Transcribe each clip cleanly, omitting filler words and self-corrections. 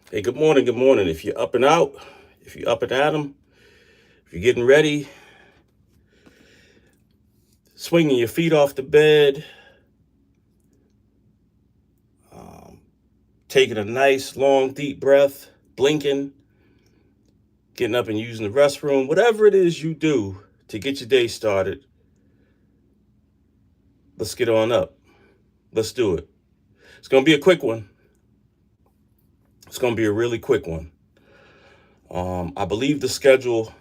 Hey, good morning. Good morning. If you're up and out, if you're up and at 'em, if you're getting ready, swinging your feet off the bed, um, taking a nice, long, deep breath, blinking, getting up and using the restroom, whatever it is you do to get your day started, let's get on up. Let's do it. It's going to be a quick one. It's going to be a really quick one. I believe the schedule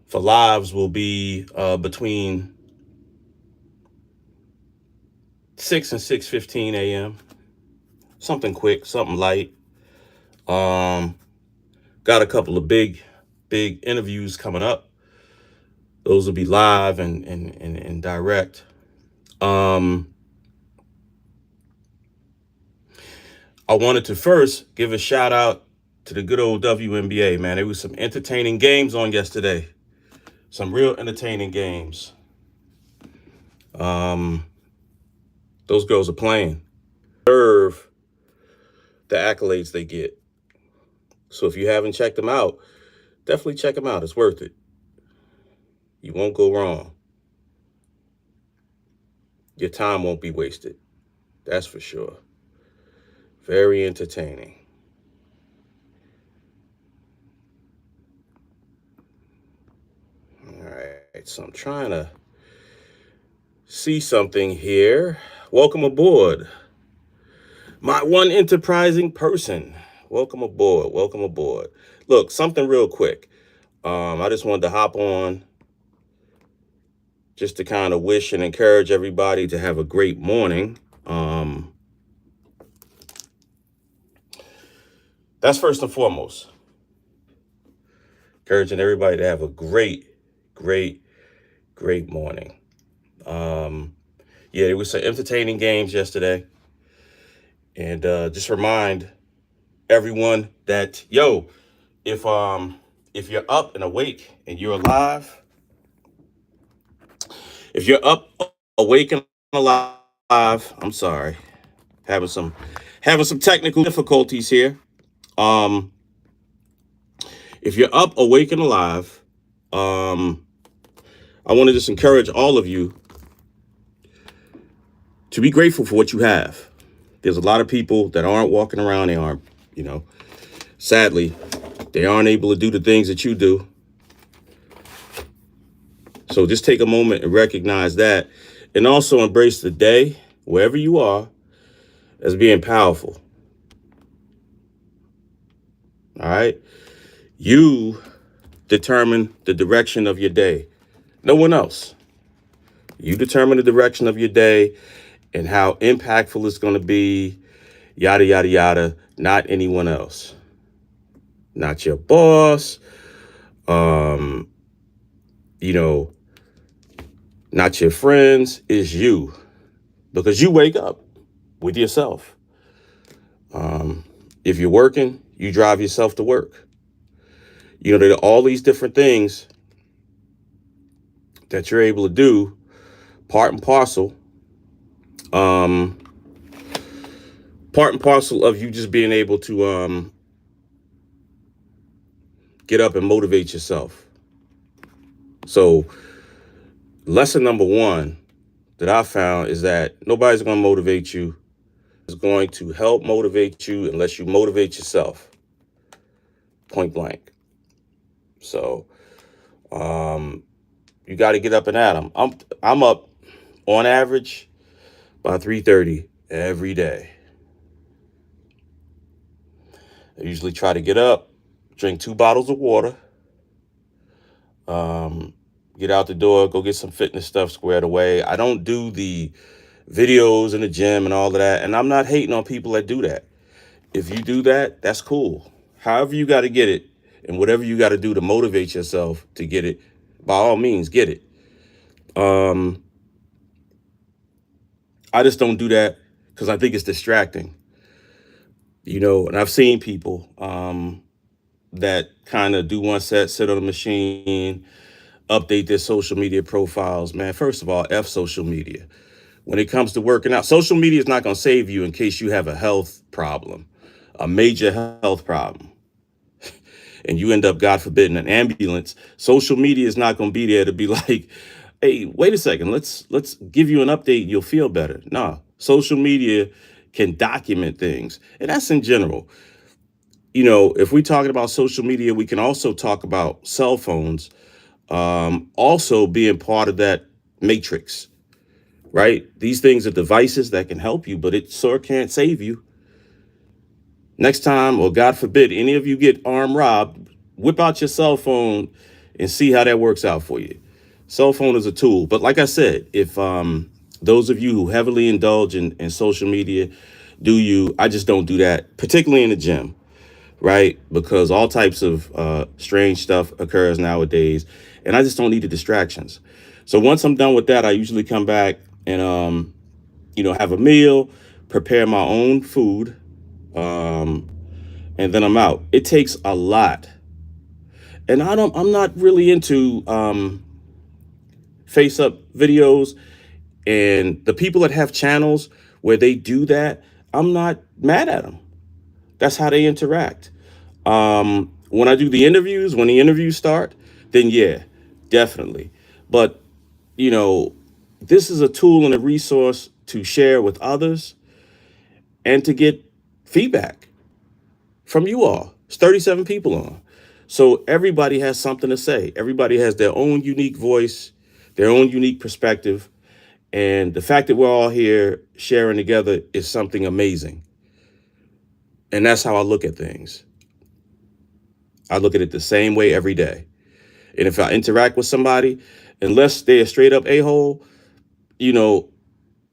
for lives will be between 6 and 6:15 a.m. Something quick, something light. Um, Got a couple of big interviews coming up. Those will be live and direct. Um, I wanted to first give a shout out to the good old WNBA, man. There was some entertaining games on yesterday. Some real entertaining games. Um, those girls are playing. Deserve the accolades they get. So if you haven't checked them out, definitely check them out. It's worth it. You won't go wrong. Your time won't be wasted. That's for sure. Very entertaining. All right, so I'm trying to see something here. Welcome aboard, my one enterprising person. Welcome aboard. Welcome aboard. Look, something real quick. I just wanted to hop on just to kind of wish and encourage everybody to have a great morning. That's first and foremost. Encouraging everybody to have a great, great morning. Yeah, there was some entertaining games yesterday. And just remind everyone that if you're up and awake and you're alive, if you're up, awake and alive, I'm sorry, having some having some technical difficulties here. Um, if you're up, awake and alive, um, I want to just encourage all of you to be grateful for what you have. There's a lot of people that aren't walking around. They aren't, sadly, they aren't able to do the things that you do. So just take a moment and recognize that, and also embrace the day, wherever you are, as being powerful. All right. You determine the direction of your day. No one else. You determine the direction of your day and how impactful it's going to be, yada, yada, yada. Not anyone else. Not your boss. Um, you know, not your friends. It's you. Because you wake up with yourself. If you're working, you drive yourself to work. There are all these different things that you're able to do, part and parcel, um, part and parcel of you just being able to get up and motivate yourself. So, lesson number one that I found is that nobody's going to motivate you. Is going to help motivate you unless you motivate yourself. Point blank. So, you got to get up and at them. I'm up on average by 3:30 every day. I usually try to get up, drink 2 bottles of water, get out the door, go get some fitness stuff squared away. I don't do the videos in the gym and all of that, and I'm not hating on people that do that. If you do that, that's cool. However you got to get it, and whatever you got to do to motivate yourself to get it, by all means, get it. I just don't do that because I think it's distracting. And I've seen people that kind of do one set, sit on a machine, update their social media profiles. Man, first of all, F social media. When it comes to working out, social media is not going to save you in case you have a health problem. a major health problem, and you end up, God forbid, in an ambulance, social media is not going to be there to be like, hey, wait a second, let's give you an update, you'll feel better. No, social media can document things, and that's in general. If we're talking about social media, we can also talk about cell phones, also being part of that matrix, right? These things are devices that can help you, but it sure can't save you. Next time, or God forbid, any of you get armed robbed, whip out your cell phone and see how that works out for you. Cell phone is a tool. But like I said, if those of you who heavily indulge in social media, I just don't do that, particularly in the gym, right? Because all types of strange stuff occurs nowadays, and I just don't need the distractions. So once I'm done with that, I usually come back and have a meal, prepare my own food, and then I'm out. It takes a lot, and I'm not really into face up videos, and the people that have channels where they do that, I'm not mad at them. That's how they interact. When I do the interviews, when the interviews start, then yeah, definitely. But, you know, this is a tool and a resource to share with others and to get feedback from you all. It's 37 people on. So everybody has something to say. Everybody has their own unique voice, their own unique perspective. And the fact that we're all here sharing together is something amazing. And that's how I look at things. I look at it the same way every day. And if I interact with somebody, unless they're a straight up a-hole, you know,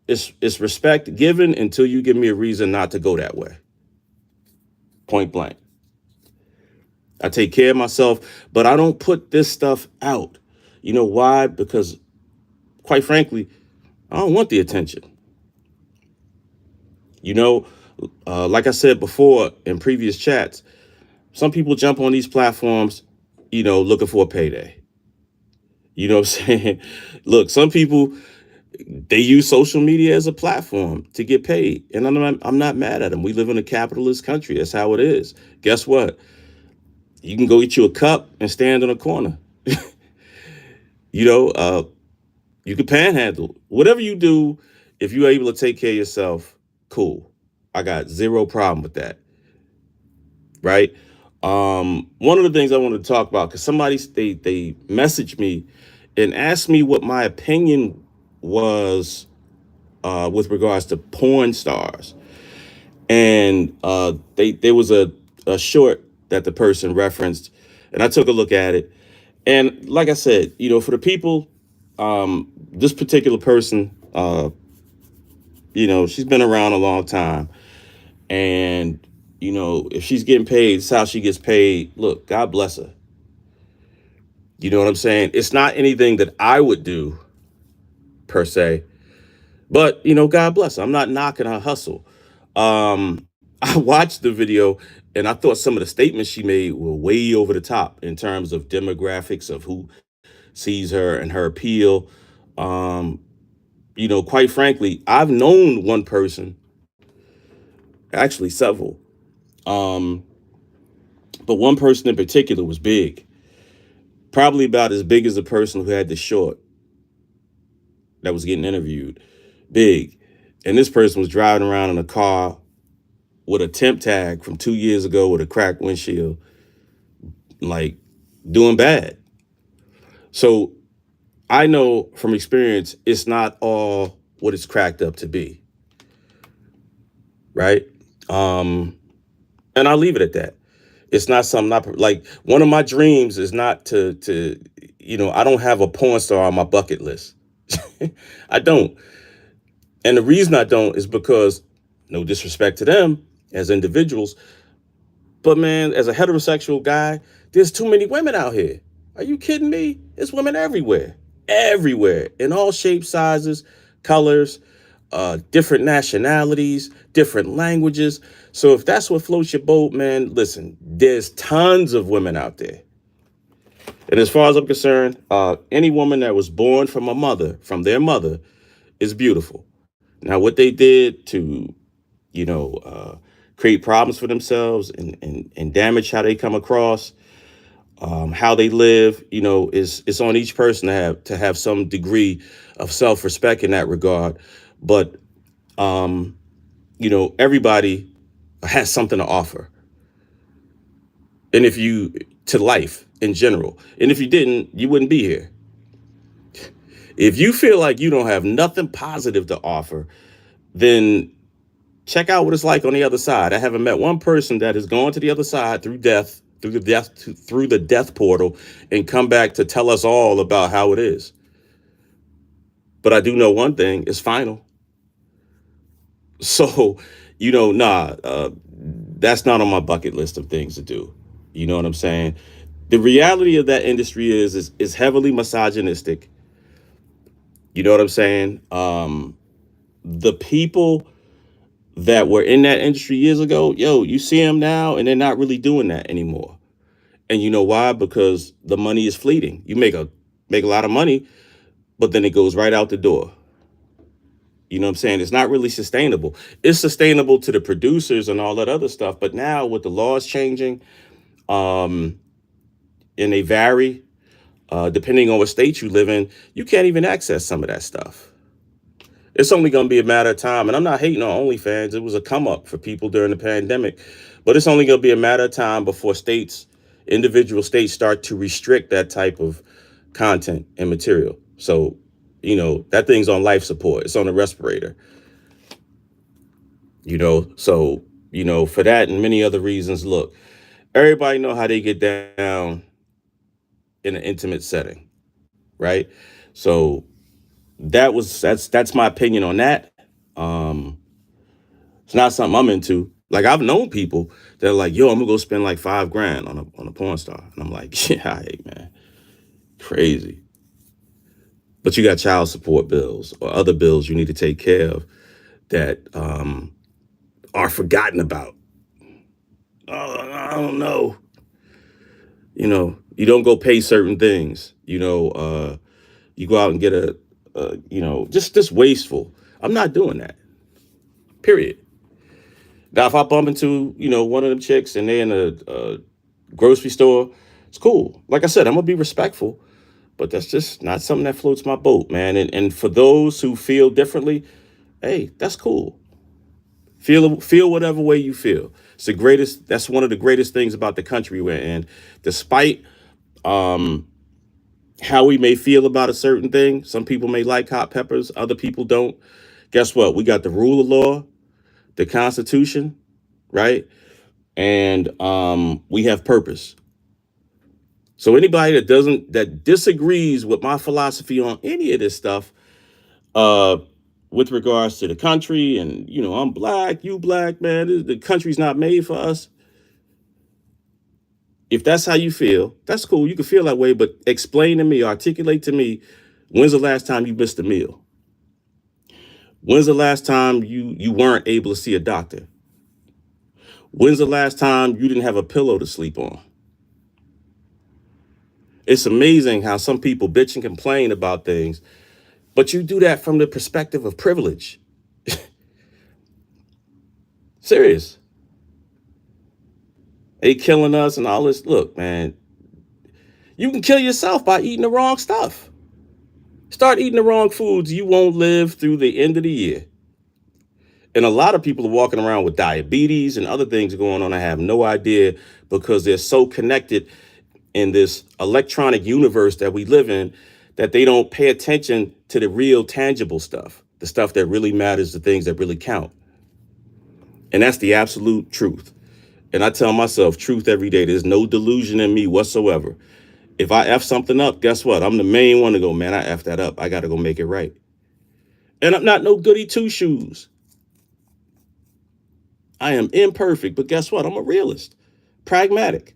it's respect given until you give me a reason not to go that way. Point blank. I take care of myself, but I don't put this stuff out. You know why? Because quite frankly, I don't want the attention. You know, like I said before in previous chats, some people jump on these platforms, looking for a payday. You know what I'm saying? Look, some people, they use social media as a platform to get paid. And I'm not mad at them. We live in a capitalist country. That's how it is. Guess what? You can go get you a cup and stand in a corner. You know, you can panhandle. Whatever you do, if you're able to take care of yourself, cool. I got zero problem with that. Right? One of the things I wanted to talk about, because somebody, they messaged me and asked me what my opinion was with regards to porn stars. And there was a short that the person referenced, and I took a look at it. And like I said, for the people, this particular person, she's been around a long time. And, if she's getting paid, it's how she gets paid. Look, God bless her. You know what I'm saying? It's not anything that I would do per se, but, God bless her. I'm not knocking her hustle. I watched the video and I thought some of the statements she made were way over the top in terms of demographics of who sees her and her appeal. Quite frankly, I've known one person, actually several, but one person in particular was big, probably about as big as the person who had the short that was getting interviewed. Big. And this person was driving around in a car with a temp tag from 2 years ago with a cracked windshield, like doing bad. So I know from experience, it's not all what it's cracked up to be. Right. And I'll leave it at that. It's not something like one of my dreams is not to, I don't have a porn star on my bucket list. I don't. And the reason I don't is because, no disrespect to them as individuals, but man, as a heterosexual guy, there's too many women out here. Are you kidding me? There's women everywhere, in all shapes, sizes, colors, different nationalities, different languages. So if that's what floats your boat, man, listen, there's tons of women out there. And as far as I'm concerned, any woman that was born from their mother, is beautiful. Now, what they did to, create problems for themselves and damage how they come across, how they live, is it's on each person to have some degree of self-respect in that regard. But everybody has something to offer. And if you to life in general. And if you didn't, you wouldn't be here. If you feel like you don't have nothing positive to offer, then check out what it's like on the other side. I haven't met one person that has gone to the other side through the death portal and come back to tell us all about how it is. But I do know one thing, it's final. So, that's not on my bucket list of things to do. You know what I'm saying? The reality of that industry is heavily misogynistic. You know what I'm saying? The people that were in that industry years ago, you see them now and they're not really doing that anymore. And you know why? Because the money is fleeting. You make a lot of money, but then it goes right out the door. You know what I'm saying? It's not really sustainable. It's sustainable to the producers and all that other stuff. But now with the laws changing, and they vary, depending on what state you live in, you can't even access some of that stuff. It's only going to be a matter of time. And I'm not hating on OnlyFans. It was a come up for people during the pandemic. But it's only going to be a matter of time before individual states start to restrict that type of content and material. So, that thing's on life support. It's on a respirator. So, for that and many other reasons, look, everybody know how they get down in an intimate setting, right? So that's my opinion on that. It's not something I'm into. Like, I've known people that are like, yo, I'm gonna go spend like $5,000 on a porn star. And I'm like, yeah, hey, man, crazy. But you got child support bills or other bills you need to take care of that are forgotten about. I don't know. You don't go pay certain things. You go out and get just wasteful. I'm not doing that. Period. Now, if I bump into, one of them chicks and they're in a grocery store, it's cool. Like I said, I'm gonna be respectful, but that's just not something that floats my boat, man. And for those who feel differently, hey, that's cool. Feel whatever way you feel. It's the greatest. That's one of the greatest things about the country we're in. Despite how we may feel about a certain thing, some people may like hot peppers, other people don't. Guess what? We got the rule of law, the Constitution, right? And we have purpose. So anybody that disagrees with my philosophy on any of this stuff, with regards to the country and, I'm black, you black, man, the country's not made for us. If that's how you feel, that's cool. You can feel that way, but explain to me, articulate to me, when's the last time you missed a meal? When's the last time you weren't able to see a doctor? When's the last time you didn't have a pillow to sleep on? It's amazing how some people bitch and complain about things, but you do that from the perspective of privilege. Serious. They killing us and all this. Look, man, you can kill yourself by eating the wrong stuff. Start eating the wrong foods. You won't live through the end of the year. And a lot of people are walking around with diabetes and other things going on. I have no idea because they're so connected in this electronic universe that we live in that they don't pay attention to the real tangible stuff, the stuff that really matters, the things that really count. And that's the absolute truth. And I tell myself truth every day. There's no delusion in me whatsoever. If I F something up, guess what? I'm the main one to go, man, I F that up. I got to go make it right. And I'm not no goody two shoes. I am imperfect, but guess what? I'm a realist, pragmatic.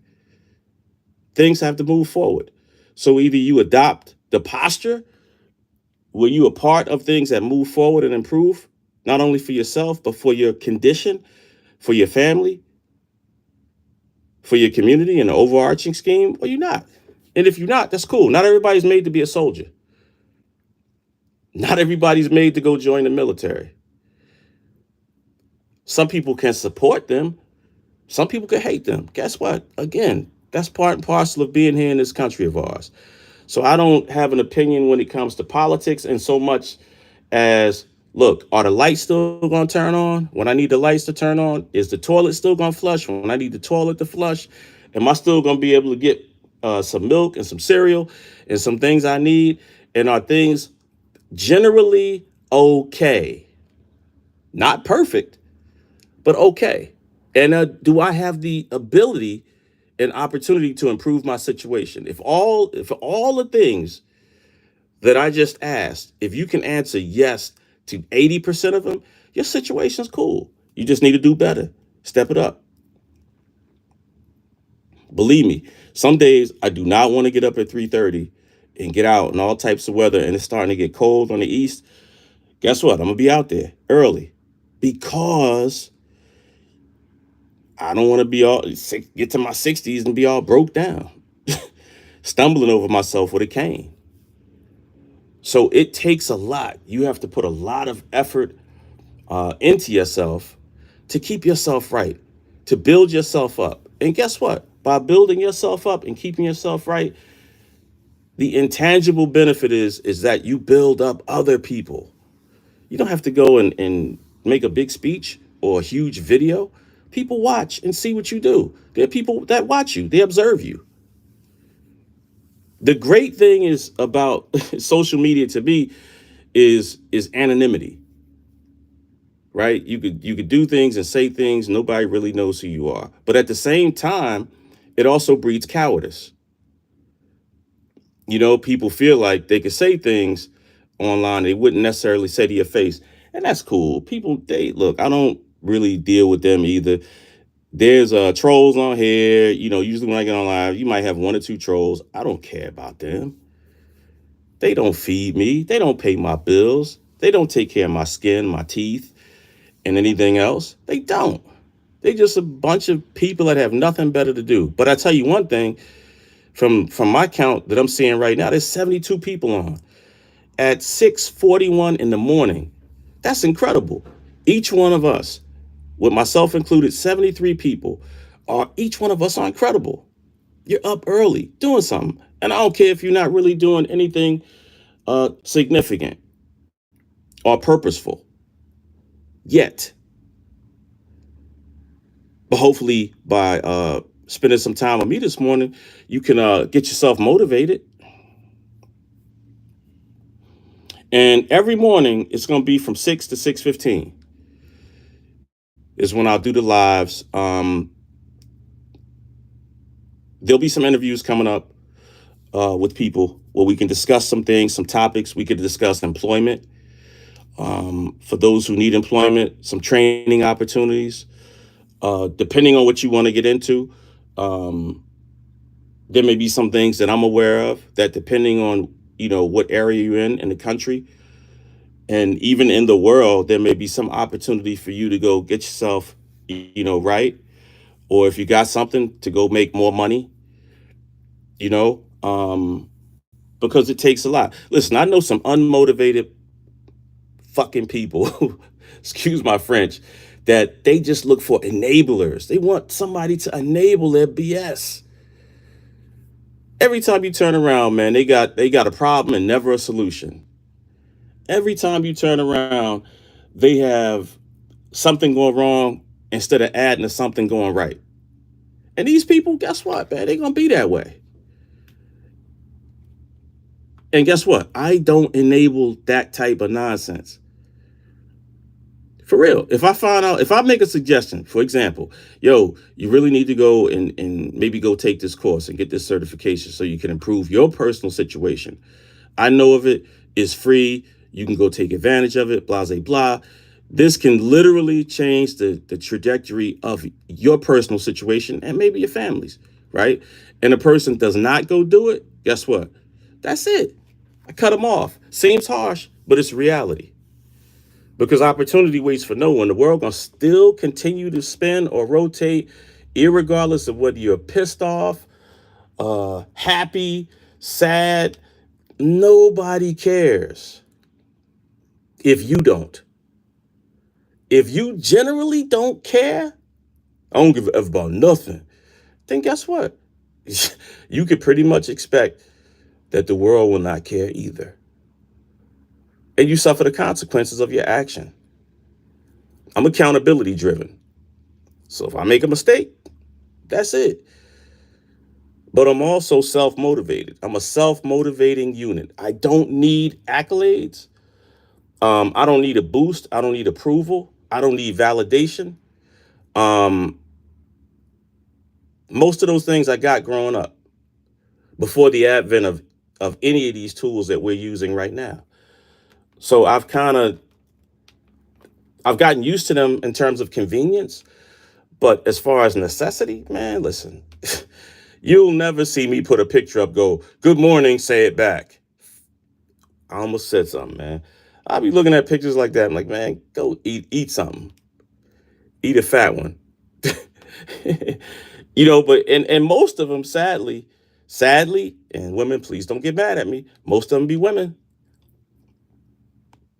Things have to move forward. So either you adopt the posture where you are part of things that move forward and improve, not only for yourself, but for your condition, for your family, for your community and the overarching scheme, or you're not. And if you're not, that's cool. Not everybody's made to be a soldier. Not everybody's made to go join the military. Some people can support them. Some people can hate them. Guess what? Again, that's part and parcel of being here in this country of ours. So I don't have an opinion when it comes to politics, and so much as, look, are the lights still going to turn on when I need the lights to turn on? Is the toilet still going to flush when I need the toilet to flush? Am I still going to be able to get some milk and some cereal and some things I need? And are things generally okay? Not perfect, but okay. And do I have the ability and opportunity to improve my situation? If all the things that I just asked, if you can answer yes to 80% of them, your situation's cool. You just need to do better. Step it up. Believe me, some days I do not want to get up at 3:30 and get out in all types of weather, and it's starting to get cold on the east. Guess what? I'm going to be out there early because I don't want to be all get to my 60s and be all broke down, stumbling over myself with a cane. So it takes a lot. You have to put a lot of effort into yourself to keep yourself right, to build yourself up. And guess what? By building yourself up and keeping yourself right, the intangible benefit is that you build up other people. You don't have to go and make a big speech or a huge video. People watch and see what you do. There are people that watch you, they observe you. The great thing is about social media to me is anonymity. Right? You could do things and say things, nobody really knows who you are. But at the same time, it also breeds cowardice. People feel like they could say things online they wouldn't necessarily say to your face. And that's cool. People, they look, I don't really deal with them either. There's trolls on here. Usually when I get online, you might have one or two trolls. I don't care about them. They don't feed me. They don't pay my bills. They don't take care of my skin, my teeth, and anything else. They don't. They just a bunch of people that have nothing better to do. But I tell you one thing, from my count that I'm seeing right now, there's 72 people on at 6:41 in the morning. That's incredible. Each one of us, with myself included, 73 people, each one of us are incredible. You're up early doing something. And I don't care if you're not really doing anything significant or purposeful yet. But hopefully by spending some time with me this morning, you can get yourself motivated. And every morning it's going to be from 6 to 6:15 is when I'll do the lives. There'll be some interviews coming up with people where we can discuss some things, some topics. We could discuss employment for those who need employment, some training opportunities. Depending on what you want to get into, there may be some things that I'm aware of that, depending on what area you're in the country, and even in the world, there may be some opportunity for you to go get yourself right, or if you got something, to go make more money. you know because it takes a lot. Listen, I know some unmotivated fucking people, excuse my French, that they just look for enablers. They want somebody to enable their BS. Every time you turn around, man, they got a problem and never a solution. Every time you turn around, they have something going wrong instead of adding to something going right. And these people, guess what, man? They're going to be that way. And guess what? I don't enable that type of nonsense. For real. If I make a suggestion, for example, yo, you really need to go and maybe go take this course and get this certification so you can improve your personal situation. I know of it. It's free. You can go take advantage of it, blah, blah, blah. This can literally change the trajectory of your personal situation and maybe your family's, right? And a person does not go do it, guess what? That's it. I cut them off. Seems harsh, but it's reality. Because opportunity waits for no one. The world gonna still continue to spin or rotate, irregardless of whether you're pissed off, happy, sad. Nobody cares if you don't. If you generally don't care, I don't give a F about nothing, then guess what? You could pretty much expect that the world will not care either. And you suffer the consequences of your action. I'm accountability driven. So if I make a mistake, that's it. But I'm also self motivated. I'm a self motivating unit. I don't need accolades. I don't need a boost. I don't need approval. I don't need validation. Um, Most of those things I got growing up before the advent of any of these tools that we're using right now. So I've gotten used to them in terms of convenience, but as far as necessity, man, listen, you'll never see me put a picture up, go, good morning, say it back. I almost said something, man. I'll be looking at pictures like that. I'm like, man, go eat something. Eat a fat one. But and most of them, sadly, and women, please don't get mad at me. Most of them be women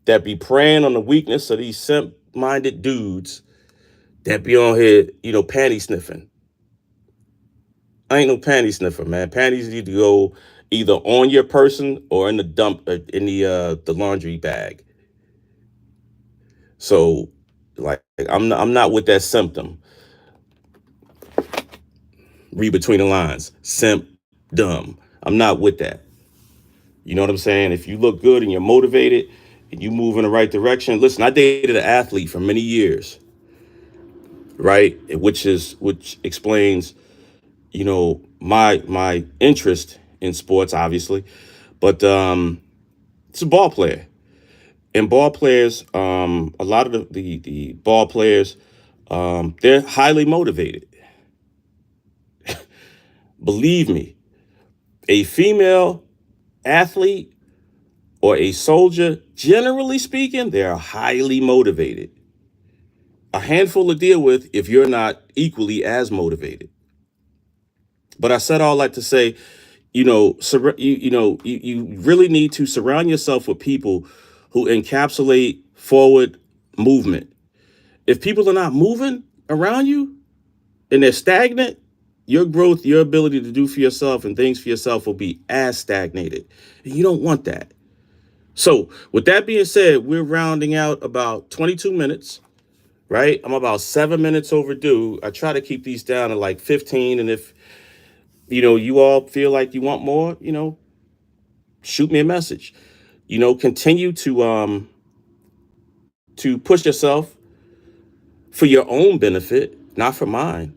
that be preying on the weakness of these simp-minded dudes that be on here, panty sniffing. I ain't no panty sniffer, man. Panties need to go either on your person or in the dump, in the laundry bag. So, like, I'm not with that symptom. Read between the lines. Simp, dumb. I'm not with that. You know what I'm saying? If you look good and you're motivated and you move in the right direction, listen. I dated an athlete for many years, right? Which explains, my interest in sports, obviously, but it's a ball player. And ball players, a lot of the ball players, they're highly motivated. Believe me, a female athlete or a soldier, generally speaking, they are highly motivated. A handful to deal with if you're not equally as motivated. But I said all that to say, you really need to surround yourself with people who encapsulate forward movement. If people are not moving around you and they're stagnant, your growth, your ability to do for yourself and things for yourself will be as stagnated. And you don't want that. So, with that being said, we're rounding out about 22 minutes, right? I'm about 7 minutes overdue. I try to keep these down to like 15. And if, you all feel like you want more, shoot me a message. Continue to push yourself for your own benefit, not for mine,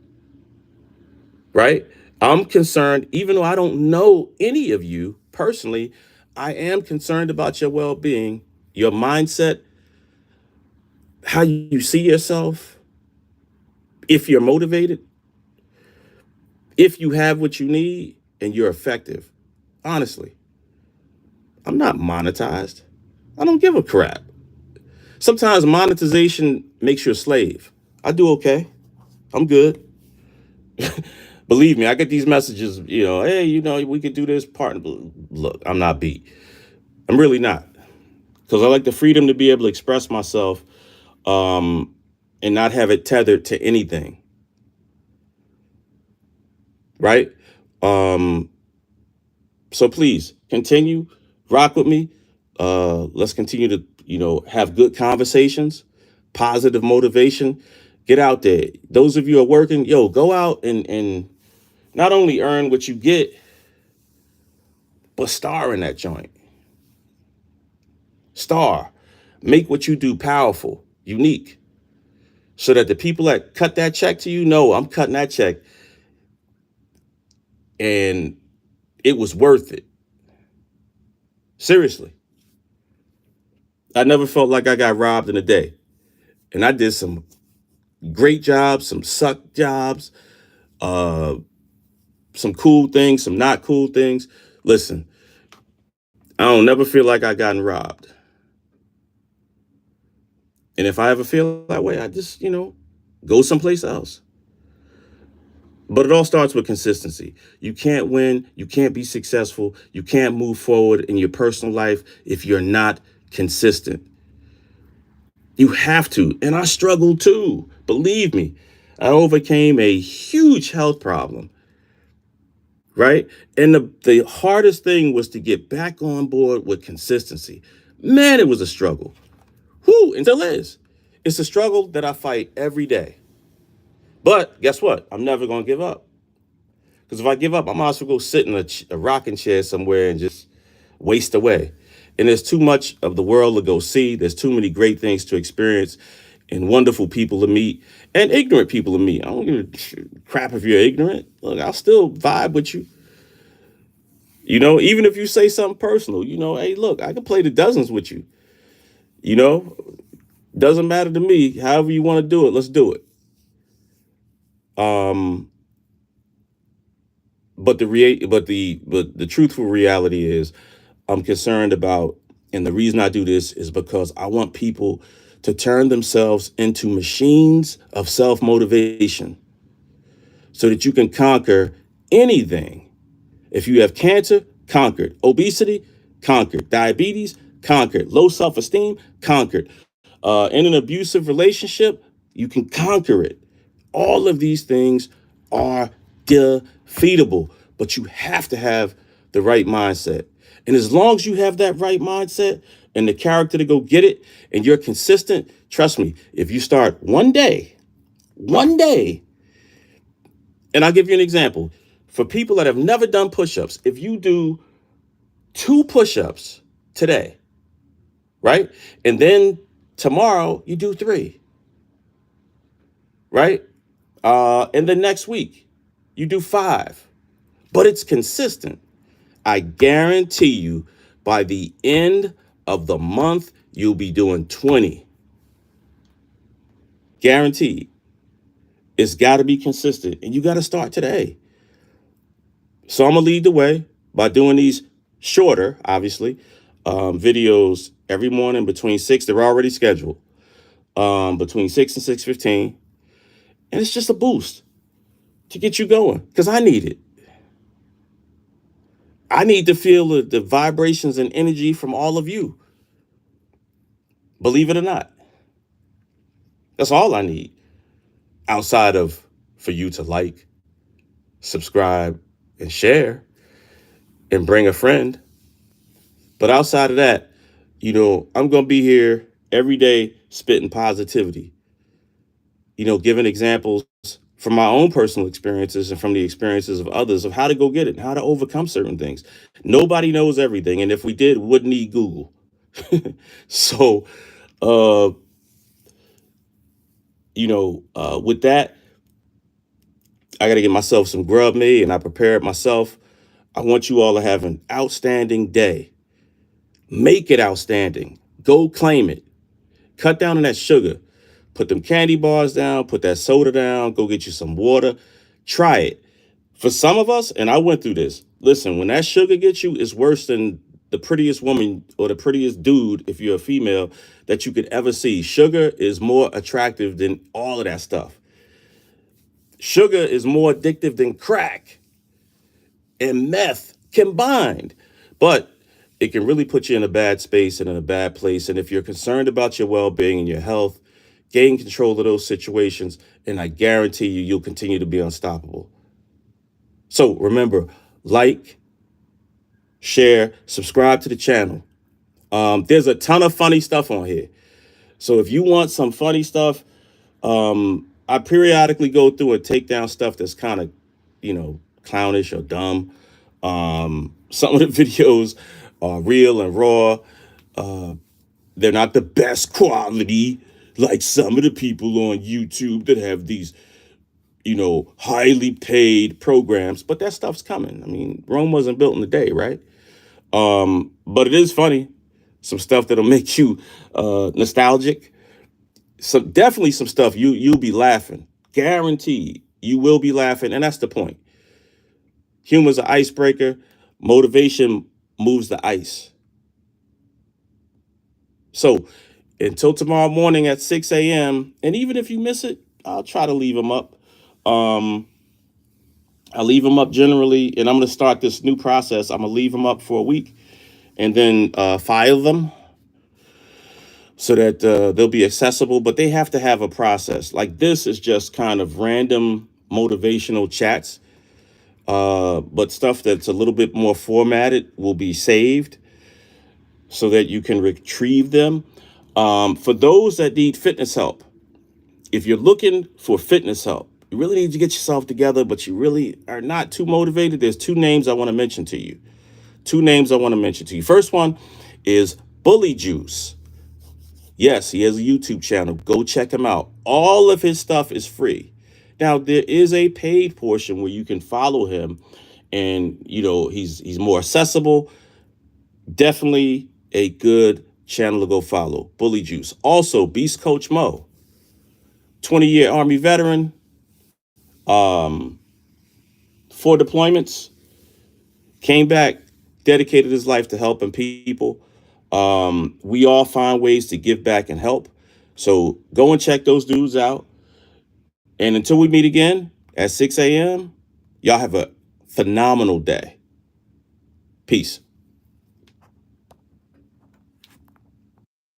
right? I'm concerned, even though I don't know any of you personally, I am concerned about your well being, your mindset, how you see yourself, if you're motivated, if you have what you need, and you're effective. Honestly, I'm not monetized. I don't give a crap. Sometimes monetization makes you a slave. I do okay. I'm good. Believe me, I get these messages, hey, we could do this partner. Look, I'm not beat. I'm really not. Because I like the freedom to be able to express myself and not have it tethered to anything. Right? So please continue, rock with me. Let's continue to, have good conversations, positive motivation. Get out there. Those of you who are working, go out and not only earn what you get, but star in that joint. Star. Make what you do powerful, unique, so that the people that cut that check to you know I'm cutting that check and it was worth it. Seriously. I never felt like I got robbed in a day. And I did some great jobs, some suck jobs, uh, some cool things, some not cool things. Listen, I don't never feel like I gotten robbed. And if I ever feel that way, I just, go someplace else. But it all starts with consistency. You can't win, you can't be successful, you can't move forward in your personal life if you're not consistent. You have to. And I struggled too. Believe me, I overcame a huge health problem, right? And the hardest thing was to get back on board with consistency. Man, it was a struggle. Whoo, and still is. It's a struggle that I fight every day. But guess what? I'm never going to give up. Because if I give up, I might as well go sit in a rocking chair somewhere and just waste away. And there's too much of the world to go see. There's too many great things to experience and wonderful people to meet and ignorant people to meet. I don't give a crap if you're ignorant. Look, I'll still vibe with you. You know, even if you say something personal, you know, hey, look, I can play the dozens with you. You know, doesn't matter to me. However you want to do it, let's do it. But the truthful reality is I'm concerned about, and the reason I do this is because I want people to turn themselves into machines of self-motivation so that you can conquer anything. If you have cancer, conquered. Obesity, conquered. Diabetes, conquered. Low self-esteem, conquered. In an abusive relationship, you can conquer it. All of these things are defeatable, but you have to have the right mindset. And as long as you have that right mindset and the character to go get it, and you're consistent, trust me, if you start one day, and I'll give you an example. For people that have never done push-ups, if you do 2 push-ups today, right? And then tomorrow you do 3, right? And the next week you do 5, but it's consistent. I guarantee you by the end of the month, you'll be doing 20. Guaranteed. It's got to be consistent and you got to start today. So I'm going to lead the way by doing these shorter, obviously, videos every morning between 6. They're already scheduled between 6 and 6:15. And it's just a boost to get you going because I need it. I need to feel the vibrations and energy from all of you. Believe it or not. That's all I need outside of for you to like, subscribe, and share and bring a friend. But outside of that, you know, I'm going to be here every day spitting positivity, you know, giving examples from my own personal experiences and from the experiences of others of how to go get it, how to overcome certain things. Nobody knows everything. And if we did, we wouldn't need Google. So, with that, I got to get myself some grub made and I prepared myself. I want you all to have an outstanding day. Make it outstanding. Go claim it. Cut down on that sugar. Put them candy bars down. Put that soda down. Go get you some water. Try it. For some of us, and I went through this. Listen, when that sugar gets you, it's worse than the prettiest woman or the prettiest dude, if you're a female, that you could ever see. Sugar is more attractive than all of that stuff. Sugar is more addictive than crack and meth combined. But it can really put you in a bad space and in a bad place. And if you're concerned about your well-being and your health, gain control of those situations, and I guarantee you, you'll continue to be unstoppable. So remember, like, share, subscribe to the channel. There's a ton of funny stuff on here. So if you want some funny stuff, I periodically go through and take down stuff that's kind of, clownish or dumb. Some of the videos are real and raw. They're not the best quality like some of the people on YouTube that have these, highly paid programs. But that stuff's coming. I mean, Rome wasn't built in a day, right? But it is funny. Some stuff that'll make you nostalgic. Definitely some stuff you'll be laughing. Guaranteed. You will be laughing. And that's the point. Humor's an icebreaker. Motivation moves the ice. So until tomorrow morning at 6 a.m., and even if you miss it, I'll try to leave them up. I leave them up generally, and I'm going to start this new process. I'm going to leave them up for a week and then file them. so that they'll be accessible, but they have to have a process. Like this is just kind of random motivational chats, but stuff that's a little bit more formatted will be saved so that you can retrieve them. For those that need fitness help, if you're looking for fitness help, you really need to get yourself together, but you really are not too motivated. There's two names I want to mention to you. Two names I want to mention to you. First one is Bully Juice. Yes, he has a YouTube channel. Go check him out. All of his stuff is free. Now, there is a paid portion where you can follow him and, he's more accessible. Definitely a good channel to go follow. Bully Juice. Also, Beast Coach Mo, 20-year Army veteran, 4 deployments, came back, dedicated his life to helping people. We all find ways to give back and help. So go and check those dudes out. And until we meet again at 6 a.m., y'all have a phenomenal day. Peace.